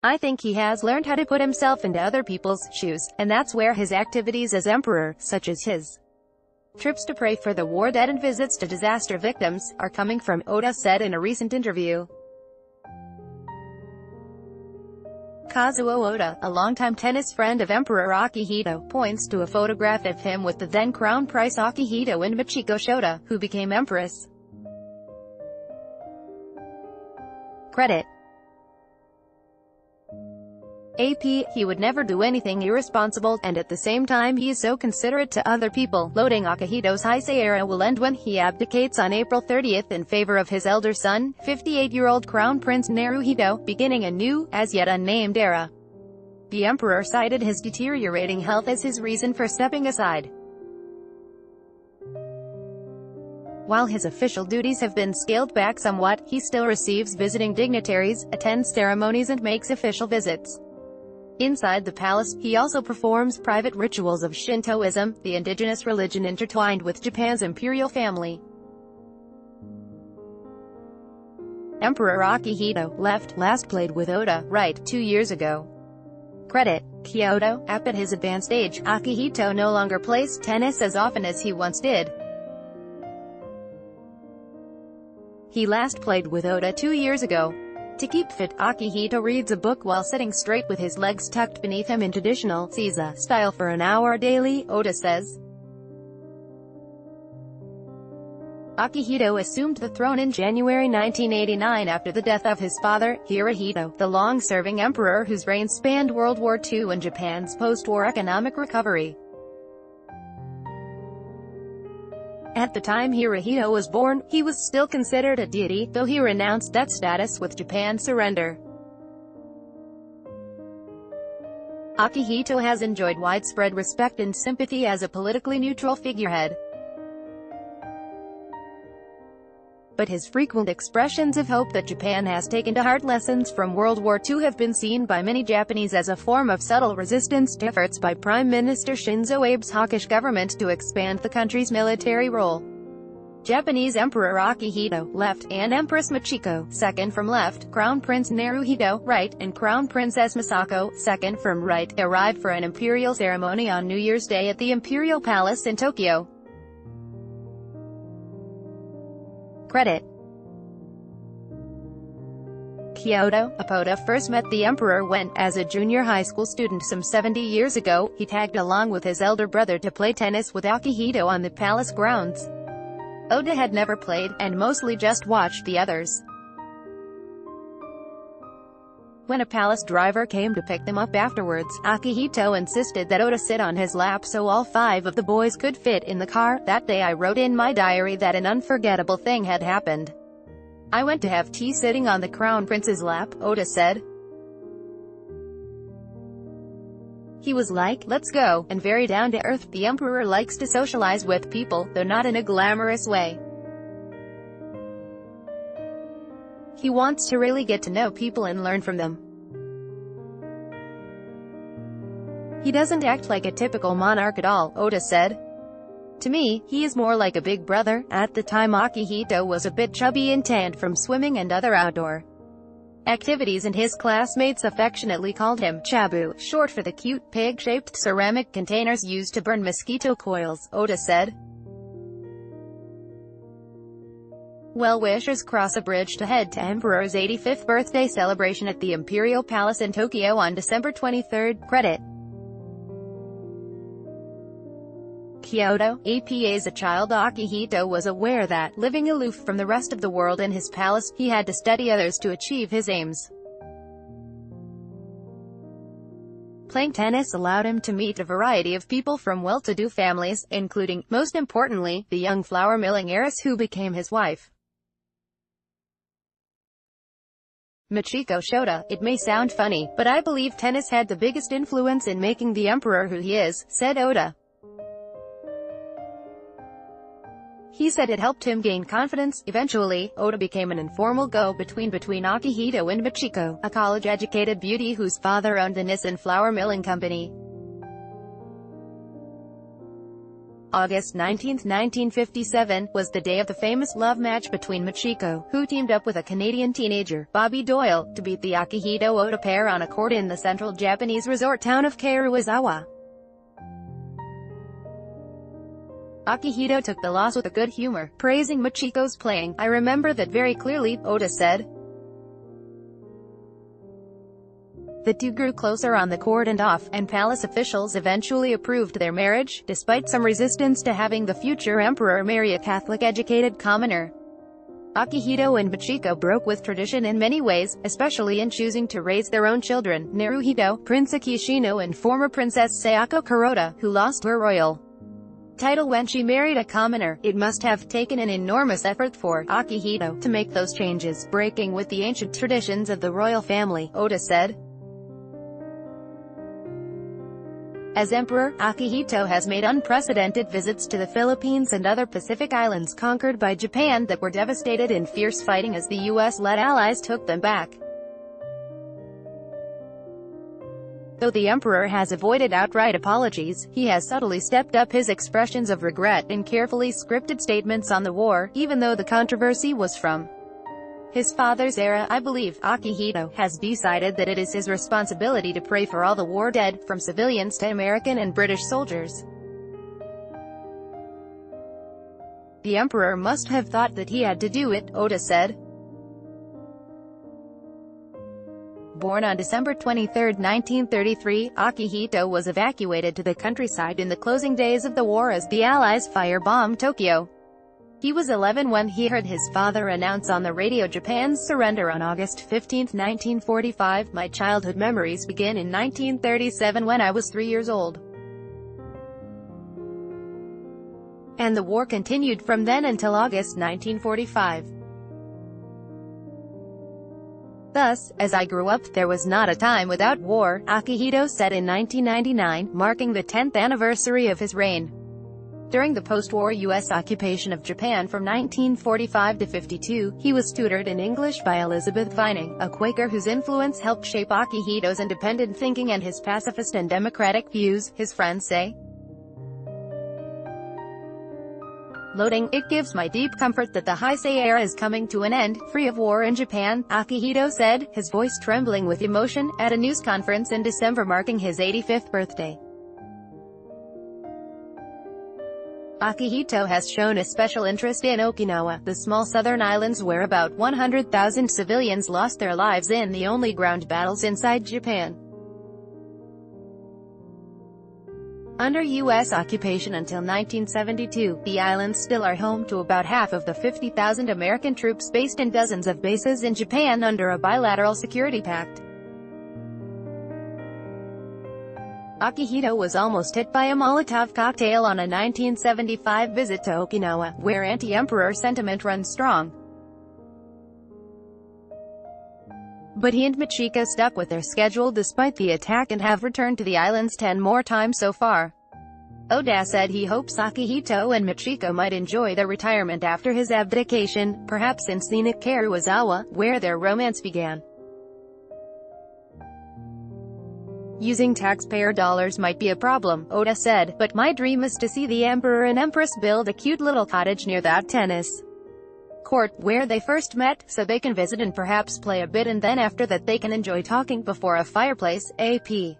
I think he has learned how to put himself into other people's shoes, and that's where his activities as emperor, such as his trips to pray for the war dead and visits to disaster victims, are coming from, Oda said in a recent interview. Kazuo Oda, a longtime tennis friend of Emperor Akihito, points to a photograph of him with the then Crown Prince Akihito and Michiko Shota, who became empress. Credit AP, he would never do anything irresponsible, and at the same time he is so considerate to other people. Loading Akihito's Heisei era will end when he abdicates on April 30th in favor of his elder son, 58-year-old Crown Prince Naruhito, beginning a new, as yet unnamed era. The emperor cited his deteriorating health as his reason for stepping aside. While his official duties have been scaled back somewhat, he still receives visiting dignitaries, attends ceremonies and makes official visits. Inside the palace, he also performs private rituals of Shintoism, the indigenous religion intertwined with Japan's imperial family. Emperor Akihito last played with Oda, right, 2 years ago. Credit Kyoto. At his advanced age, Akihito no longer plays tennis as often as he once did. He last played with Oda 2 years ago. To keep fit, Akihito reads a book while sitting straight with his legs tucked beneath him in traditional Seiza style for an hour daily, Oda says. Akihito assumed the throne in January 1989 after the death of his father, Hirohito, the long-serving emperor whose reign spanned World War II and Japan's post-war economic recovery. At the time Hirohito was born, he was still considered a deity, though he renounced that status with Japan's surrender. Akihito has enjoyed widespread respect and sympathy as a politically neutral figurehead. But his frequent expressions of hope that Japan has taken to heart lessons from World War II have been seen by many Japanese as a form of subtle resistance to efforts by Prime Minister Shinzo Abe's hawkish government to expand the country's military role. Japanese Emperor Akihito, left, and Empress Michiko, second from left, Crown Prince Naruhito, right, and Crown Princess Misako, second from right, arrived for an imperial ceremony on New Year's Day at the Imperial Palace in Tokyo. Credit Kyoto. Oda first met the emperor when, as a junior high school student some 70 years ago, he tagged along with his elder brother to play tennis with Akihito on the palace grounds. Oda had never played, and mostly just watched the others. When a palace driver came to pick them up afterwards, Akihito insisted that Oda sit on his lap so all 5 of the boys could fit in the car. That day I wrote in my diary that an unforgettable thing had happened. I went to have tea sitting on the Crown Prince's lap, Oda said. He was like, let's go, and very down to earth. The emperor likes to socialize with people, though not in a glamorous way. He wants to really get to know people and learn from them. He doesn't act like a typical monarch at all, Oda said. To me, he is more like a big brother. At the time Akihito was a bit chubby and tanned from swimming and other outdoor activities, and his classmates affectionately called him Chabu, short for the cute, pig-shaped ceramic containers used to burn mosquito coils, Oda said. Well-wishers cross a bridge to head to Emperor's 85th birthday celebration at the Imperial Palace in Tokyo on December 23. Credit Kyoto. As a child Akihito was aware that, living aloof from the rest of the world in his palace, he had to study others to achieve his aims. Playing tennis allowed him to meet a variety of people from well-to-do families, including, most importantly, the young flour-milling heiress who became his wife. Michiko Shota. It may sound funny, but I believe tennis had the biggest influence in making the emperor who he is, said Oda. He said it helped him gain confidence. Eventually, Oda became an informal go-between between Akihito and Michiko, a college-educated beauty whose father owned a Nissan flour milling company. August 19, 1957, was the day of the famous love match between Michiko, who teamed up with a Canadian teenager, Bobby Doyle, to beat the Akihito Oda pair on a court in the central Japanese resort town of Karuizawa. Akihito took the loss with a good humor, praising Michiko's playing. "I remember that very clearly," Oda said. The two grew closer on the court and off, and palace officials eventually approved their marriage, despite some resistance to having the future emperor marry a Catholic-educated commoner. Akihito and Michiko broke with tradition in many ways, especially in choosing to raise their own children, Naruhito, Prince Akishino and former Princess Sayako Kuroda, who lost her royal title when she married a commoner. It must have taken an enormous effort for Akihito to make those changes, breaking with the ancient traditions of the royal family, Oda said. As emperor, Akihito has made unprecedented visits to the Philippines and other Pacific islands conquered by Japan that were devastated in fierce fighting as the US-led allies took them back. Though the emperor has avoided outright apologies, he has subtly stepped up his expressions of regret in carefully scripted statements on the war, even though the controversy was from his father's era. "I believe Akihito has decided that it is his responsibility to pray for all the war dead, from civilians to American and British soldiers. The emperor must have thought that he had to do it," Oda said. Born on December 23, 1933, Akihito was evacuated to the countryside in the closing days of the war as the Allies firebombed Tokyo. He was 11 when he heard his father announce on the radio Japan's surrender on August 15, 1945. "My childhood memories begin in 1937 when I was 3 years old. And the war continued from then until August 1945. Thus, as I grew up, there was not a time without war," Akihito said in 1999, marking the 10th anniversary of his reign. During the post-war U.S. occupation of Japan from 1945 to 52, he was tutored in English by Elizabeth Vining, a Quaker whose influence helped shape Akihito's independent thinking and his pacifist and democratic views, his friends say. Loading, "It gives my deep comfort that the Heisei era is coming to an end, free of war in Japan," Akihito said, his voice trembling with emotion, at a news conference in December marking his 85th birthday. Akihito has shown a special interest in Okinawa, the small southern islands where about 100,000 civilians lost their lives in the only ground battles inside Japan. Under U.S. occupation until 1972, the islands still are home to about half of the 50,000 American troops based in dozens of bases in Japan under a bilateral security pact. Akihito was almost hit by a Molotov cocktail on a 1975 visit to Okinawa, where anti-emperor sentiment runs strong. But he and Michiko stuck with their schedule despite the attack and have returned to the islands 10 more times so far. Oda said he hopes Akihito and Michiko might enjoy their retirement after his abdication, perhaps in scenic Karuizawa, where their romance began. "Using taxpayer dollars might be a problem," Oda said, "but my dream is to see the emperor and empress build a cute little cottage near that tennis court, where they first met, so they can visit and perhaps play a bit, and then after that they can enjoy talking before a fireplace." AP